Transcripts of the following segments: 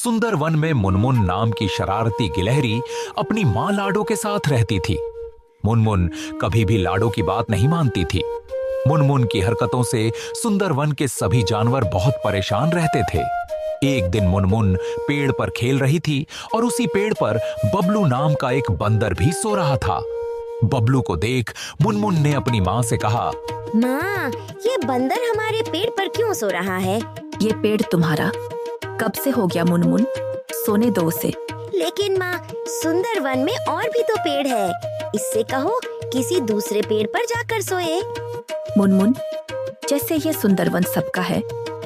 सुंदर वन में मुनमुन नाम की शरारती गिलहरी अपनी माँ लाडो के साथ रहती थी। मुनमुन कभी भी लाडो की बात नहीं मानती थी। मुनमुन की हरकतों से सुंदर वन के सभी जानवर बहुत परेशान रहते थे। एक दिन मुनमुन पेड़ पर खेल रही थी और उसी पेड़ पर बबलू नाम का एक बंदर भी सो रहा था। बबलू को देख मुनमुन ने अपनी माँ से कहा, माँ, ये बंदर हमारे पेड़ पर क्यों सो रहा है? ये पेड़ तुम्हारा कब से हो गया मुनमुन, सोने दो उसे। लेकिन माँ, सुंदर वन में और भी तो पेड़ है, इससे कहो किसी दूसरे पेड़ पर जाकर सोए। मुनमुन, जैसे ये सुंदर वन सबका है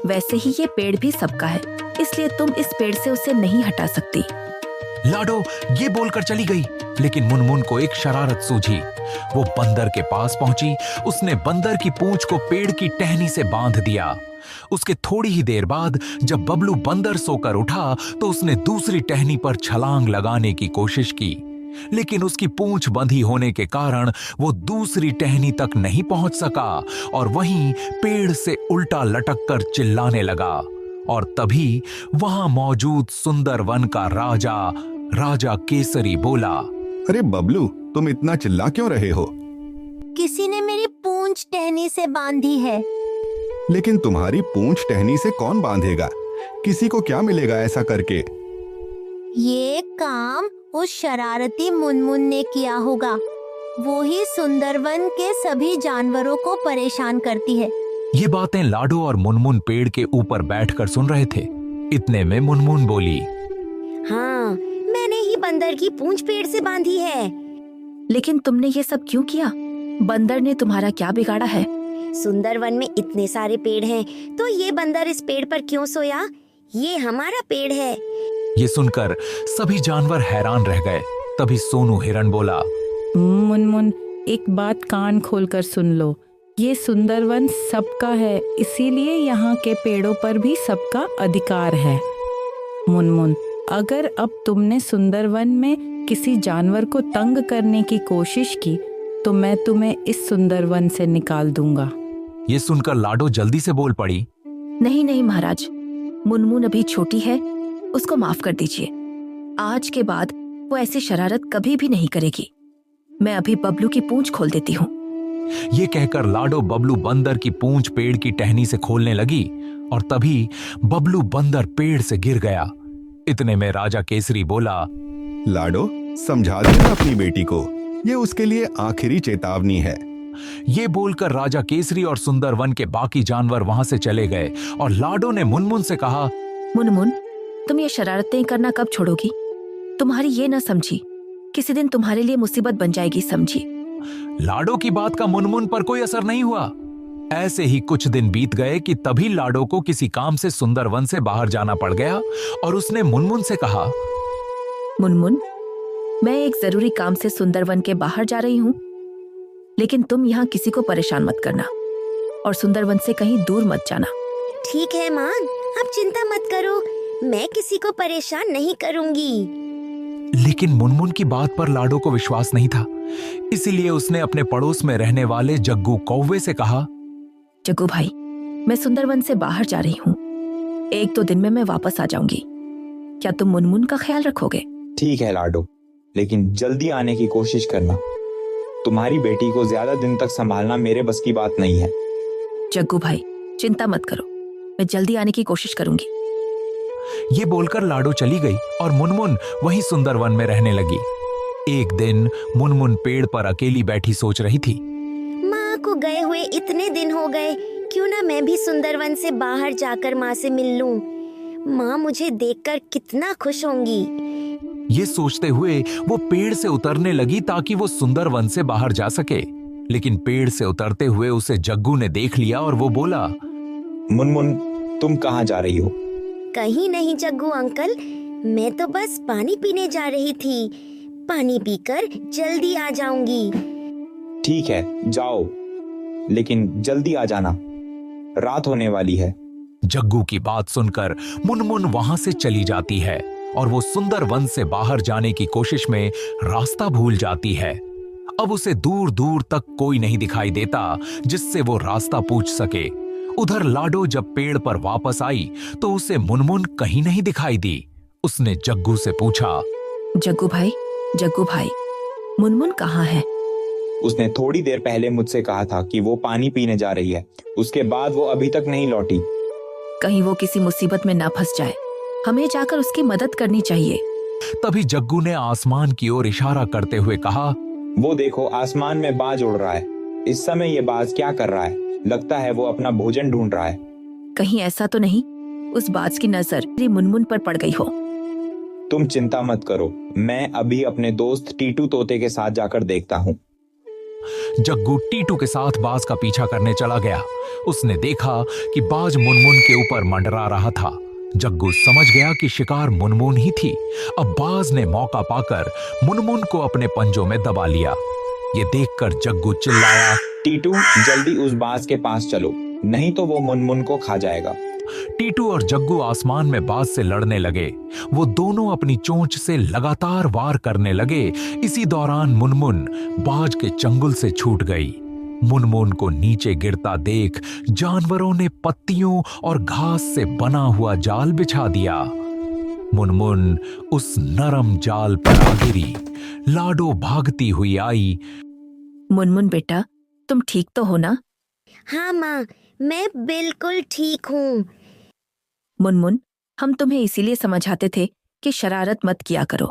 वैसे ही ये पेड़ भी सबका है, इसलिए तुम इस पेड़ से उसे नहीं हटा सकती। लाडो ये बोलकर चली गई, लेकिन मुनमुन को एक शरारत सूझी। वो बंदर के पास पहुंची। उसने बंदर की पूंछ को पेड़ की टहनी से बांध दिया। उसके थोड़ी ही देर बाद जब बबलू बंदर सोकर उठा तो उसने दूसरी टहनी पर छलांग लगाने की कोशिश की, लेकिन उसकी पूंछ बंधी होने के कारण वो दूसरी टहनी तक नहीं पहुंच सका और वहीं पेड़ से उल्टा लटक कर चिल्लाने लगा। और तभी वहां मौजूद सुंदर वन का राजा केसरी बोला, अरे बबलू, तुम इतना चिल्ला क्यों रहे हो? किसी ने मेरी पूंछ टहनी से बांधी है। लेकिन तुम्हारी पूंछ टहनी से कौन बांधेगा? किसी को क्या मिलेगा ऐसा करके? ये काम उस शरारती मुनमुन ने किया होगा। वो ही सुंदरवन के सभी जानवरों को परेशान करती है। ये बातें लाडो और मुनमुन पेड़ के ऊपर बैठकर सुन रहे थे। इतने में मुनमुन बोली, हाँ, मैंने ही बंदर की पूंछ पेड़ से बांधी है। लेकिन तुमने ये सब क्यों किया? बंदर ने तुम्हारा क्या बिगाड़ा है? सुंदरवन में इतने सारे पेड़ हैं, तो ये बंदर इस पेड़ पर क्यों सोया? ये हमारा पेड़ है। ये सुनकर सभी जानवर हैरान रह गए। तभी सोनू हिरण बोला, मुनमुन, एक बात कान खोलकर सुन लो। ये सुंदरवन सबका है, इसीलिए यहाँ के पेड़ों पर भी सबका अधिकार है। मुनमुन, अगर अब तुमने सुंदरवन में किसी जानवर को तंग करने की कोशिश की तो मैं तुम्हें इस सुंदरवन से निकाल दूंगा। ये सुनकर लाडो जल्दी से बोल पड़ी, नहीं नहीं महाराज, मुनमुन अभी छोटी है, उसको माफ कर दीजिए। आज के बाद वो ऐसी शरारत कभी भी नहीं करेगी। मैं अभी बबलू की पूंछ खोल देती हूँ। ये कहकर लाडो बबलू बंदर की पूंछ पेड़ की टहनी से खोलने लगी और तभी बबलू बंदर पेड़ से गिर गया। इतने में राजा केसरी बोला, लाडो, समझा देना अपनी बेटी को, ये उसके लिए आखिरी चेतावनी है। ये बोलकर राजा केसरी और सुंदर वन के बाकी जानवर वहां से चले गए और लाडो ने मुनमुन से कहा, मुनमुन, तुम ये शरारतें करना कब छोड़ोगी? तुम्हारी ये न समझी, किसी दिन तुम्हारे लिए मुसीबत बन जाएगी, समझी? लाडो की बात का मुनमुन पर कोई असर नहीं हुआ। ऐसे ही कुछ दिन बीत गए कि तभी लाडो को किसी काम से सुंदर वन से बाहर जाना पड़ गया और उसने मुनमुन से कहा, मुनमुन, मैं एक जरूरी काम से सुंदर वन के बाहर जा रही हूँ, लेकिन तुम यहाँ किसी को परेशान मत करना और सुंदर वन से कहीं दूर मत जाना। ठीक है माँ, आप चिंता मत करो, मैं किसी को परेशान नहीं करूंगी। लेकिन मुनमुन की बात पर लाडो को विश्वास नहीं था, इसीलिए उसने अपने पड़ोस में रहने वाले जग्गू कौवे से कहा, जग्गू भाई, मैं सुंदर वन से बाहर जा रही हूँ, 1-2 दिन में मैं वापस आ जाऊंगी। क्या तुम मुनमुन का ख्याल रखोगे? ठीक है लाडो, लेकिन जल्दी आने की कोशिश करना। तुम्हारी बेटी को ज्यादा दिन तक संभालना मेरे बस की बात नहीं है। जग्गू भाई, चिंता मत करो, मैं जल्दी आने की कोशिश करूंगी। ये बोलकर लाडो चली गई और मुनमुन वहीं सुंदर वन में रहने लगी। एक दिन मुनमुन पेड़ पर अकेली बैठी सोच रही थी, माँ को गए हुए इतने दिन हो गए, क्यों ना मैं भी सुंदरवन से बाहर जाकर माँ से मिल लूं। माँ मुझे देखकर कितना खुश होंगी। ये सोचते हुए वो पेड़ से उतरने लगी ताकि वो सुंदर वन से बाहर जा सके। लेकिन पेड़ से उतरते हुए उसे जग्गू ने देख लिया और वो बोला, मुनमुन, तुम कहाँ जा रही हो? कहीं नहीं जग्गू अंकल, मैं तो बस पानी पीने जा रही थी। पानी पीकर जल्दी आ जाऊंगी। ठीक है, जाओ, लेकिन जल्दी आ जाना, रात होने वाली है। जग्गू की बात सुनकर मुनमुन वहां से चली जाती है और वो सुंदर वन से बाहर जाने की कोशिश में रास्ता भूल जाती है। अब उसे दूर दूर तक कोई नहीं दिखाई देता जिससे वो रास्ता पूछ सके। उधर लाडो जब पेड़ पर वापस आई तो उसे मुनमुन कहीं नहीं दिखाई दी उसने जग्गू से पूछा। जग्गू भाई, मुनमुन कहाँ है? उसने थोड़ी देर पहले मुझसे कहा था कि वो पानी पीने जा रही है। उसके बाद वो अभी तक नहीं लौटी। कहीं वो किसी मुसीबत में ना फंस जाए। हमें जाकर उसकी मदद करनी चाहिए। तभी जग्गू ने आसमान की ओर इशारा करते हुए कहा। वो देखो, आसमान में बाज उड़ रहा है। इस समय ये बाज क्या कर रहा है? लगता है वो अपना भोजन ढूंढ रहा है। कहीं ऐसा तो नहीं उस बाज की नजर मेरी मुनमुन पर पड़ गई हो? तुम चिंता मत करो, मैं अभी अपने दोस्त टीटू तोते के साथ जाकर देखता हूँ। जग्गू टीटू के साथ बाज का पीछा करने चला गया। उसने देखा कि बाज मुनमुन के ऊपर मंडरा रहा था। जग्गू समझ गया कि शिकार मुनमुन ही थी। अब बाज ने मौका पाकर मुनमुन को अपने पंजों में दबा लिया। ये देखकर जग्गू चिल्लाया। टीटू, जल्दी उस बाज के पास चलो, नहीं तो वो मुनमुन को खा जाएगा। टीटू और जग्गू आसमान में बाज से लड़ने लगे। वो दोनों अपनी चोंच से लगातार वार करने लगे। इसी दौरान मुनमुन बाज के चंगुल से छूट गई। मुनमुन को नीचे गिरता देख जानवरों ने पत्तियों और घास से बना हुआ जाल बिछा दिया। मुनमुन उस नरम जाल पर आ गिरी। लाडो भागती हुई आई। मुनमुन बेटा, तुम ठीक तो हो ना? हाँ माँ, मैं बिल्कुल ठीक हूँ। मुनमुन, हम तुम्हें इसीलिए समझाते थे कि शरारत मत किया करो।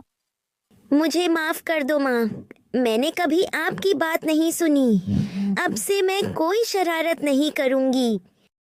मुझे माफ कर दो माँ, मैंने कभी आपकी बात नहीं सुनी। अब से मैं कोई शरारत नहीं करूँगी।